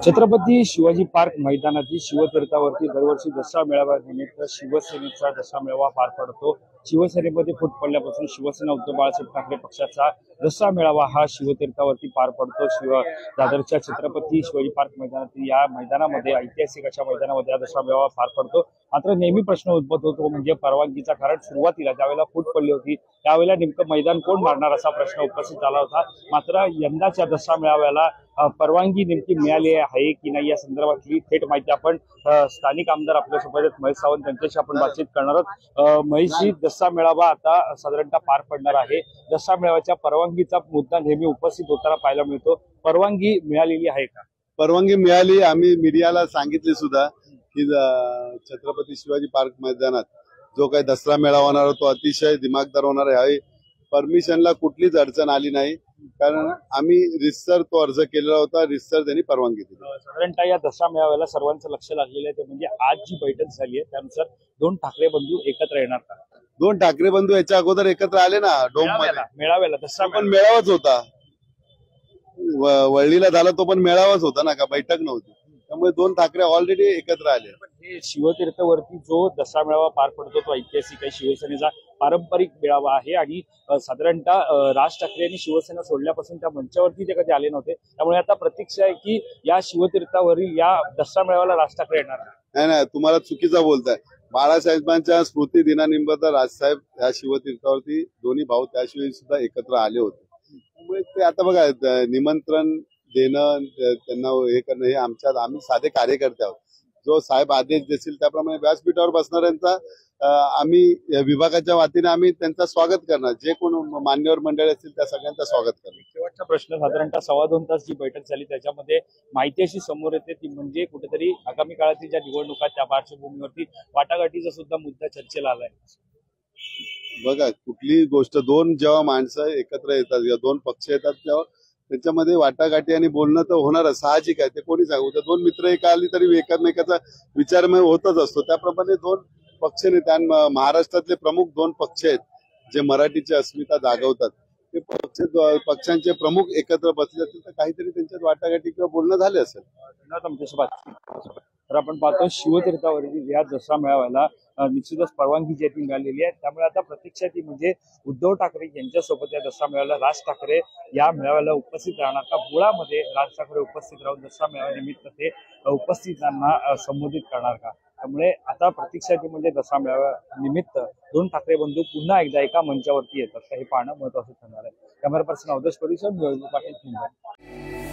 Chhatrapati Shivaji park मैदानातील शिवतीर्थावरती दरवर्षी दसरा मेळाव्यानिमित्त शिवसेनेचा दसरा मेळावा पार पडतो। शिवसेनेमध्ये फूट पडल्यापासून शिवसेना उद्धव बाळासाहेब ठाकरे पक्षाचा दसरा मेळावा हा शिवतीर्थावरती पार पडतो। दादरच्या छत्रपती शिवाजी पार्क मैदानातील या मैदानामध्ये ऐतिहासिक अशा मैदानामध्ये हा दसरा मेळावा पार पडतो। मात्र नेहमी प्रश्न उद्भवतो म्हणजे परवानगीचा, कारण सुरुवातीला ज्यावेळेला फूट पडली होती त्यावेळेला नेमकं मैदान कोण मारणार असा प्रश्न उपस्थित झाला होता। मात्र यंदाच्या दसरा मेळाव्याला परवानगी नेमकी मिळाली आहे की नाही या संदर्भातली थेट माहिती आपण स्थानिक आमदार आपल्यासोबत महेश सावंत यांच्याशी आपण बातचीत करणार आहोत। महेशजी, दसरा मेळावा आता साधारणतः पार पडणार आहे। दसरा मेळाव्याच्या परवानगीचा मुद्दा नेहमी उपस्थित होताना पाहायला मिळतो। परवानगी मिळालेली आहे का? परवानगी मिळाली। आम्ही मीडियाला सांगितले सुद्धा की छत्रपती शिवाजी पार्क मैदानात जो काही दसरा मेळावा होणार तो अतिशय दिमागदार होणार आहे। परमिशनला कुठलीच अडचण आली नाही, कारण आम्ही रितसर तो अर्ज केलेला होता, रितसर त्यांनी परवानगी दिली। साधारणतः या दसरा मेळाव्याला सर्वांचं लक्ष लागलेलं आहे, ते म्हणजे आज जी बैठक झाली आहे त्यानुसार दोन ठाकरे बंधू एकत्र येणार का? दोन ठाकरे बंधू याच्या अगोदर एकत्र आले ना मेळाव्याला दसरा पण मेळावाच होता, वळलीला झाला तो पण मेळावाच होता ना, का बैठक नव्हती। त्यामुळे दोन ठाकरे ऑलरेडी एकत्र आले। हे शिवतीर्थावरती जो दसरा मेळावा पार पडतो तो ऐतिहासिक आहे, शिवसेनेचा पारंपरिक मेळावा आहे आणि साधारणतः राज ठाकरे यांनी शिवसेना सोडल्यापासून त्या मंचावरती ते कधी आले नव्हते। त्यामुळे आता प्रतीक्षा आहे की या शिवतीर्थावरील या दसरा मेळाव्याला राज ठाकरे येणार। नाही, तुम्हाला चुकीचा बोलताय। बाळासाहेबांच्या स्मृती दिनानिमित्त राजसाहेब या शिवतीर्थावरती दोन्ही भाऊ त्याशिवाय सुद्धा एकत्र आले होते। त्यामुळे ते आता बघा, निमंत्रण देणं, त्यांना हे करणं हे आम्ही साधे कार्यकर्ते आहोत। जो साहेब आदेश देतील त्याप्रमाणे व्यासपीठावर बसणाऱ्यांचा आम्ही विभागाच्या वतीने आम्ही त्यांचं स्वागत करणार। जे कोण मान्यवर मंडळी असतील त्या सगळ्यांचं स्वागत करणार। शेवटचा प्रश्न, साधारणतः 2.25 तास जी बैठक झाली त्याच्यामध्ये माहिती अशी समोर येते ती म्हणजे कुठेतरी आगामी काळातील ज्या निवडणुका त्या पार्श्वभूमीवरती वाटाघाटीचा सुद्धा मुद्दा चर्चेला आलाय। बघा, कुठलीही गोष्ट दोन जेव्हा माणसं एकत्र येतात या दोन पक्ष येतात तेव्हा त्याच्यामध्ये वाटाघाटी आणि बोलणं तर होणारच, साहजिक आहे। ते कोणी सांगू, तर दोन मित्र एक आली तरी एकमेकाचा विचारमय होतच असतो। त्याप्रमाणे दोन पक्ष नेते आणि महाराष्ट्रातले प्रमुख दोन पक्ष आहेत जे मराठीची अस्मिता जागवतात, ते पक्षांचे प्रमुख एकत्र बसले असतील तर काहीतरी त्यांच्यात वाटाघाटी किंवा बोलणं झाले असेल। तर आपण पाहतो शिवतीर्थावरील या दसरा मेळाव्याला निश्चितच परवानगी जी ती मिळालेली आहे। त्यामुळे आता प्रतीक्षा ती म्हणजे उद्धव ठाकरे यांच्यासोबत या दसरा मेळाव्याला राज ठाकरे या मेळाव्याला उपस्थित राहणार का? मुळामध्ये राज ठाकरे उपस्थित राहून दसरा मेळाव्यानिमित्त ते उपस्थितांना संबोधित करणार का? त्यामुळे आता प्रतीक्षा ती म्हणजे दसरा मेळाव्या निमित्त दोन ठाकरे बंधू पुन्हा एकदा एका मंचावरती येतात का हे पाहणं महत्वाचं ठरणार आहे। कॅमेरा पर्सन अवधेश परिसर, पाटील, मुंबई।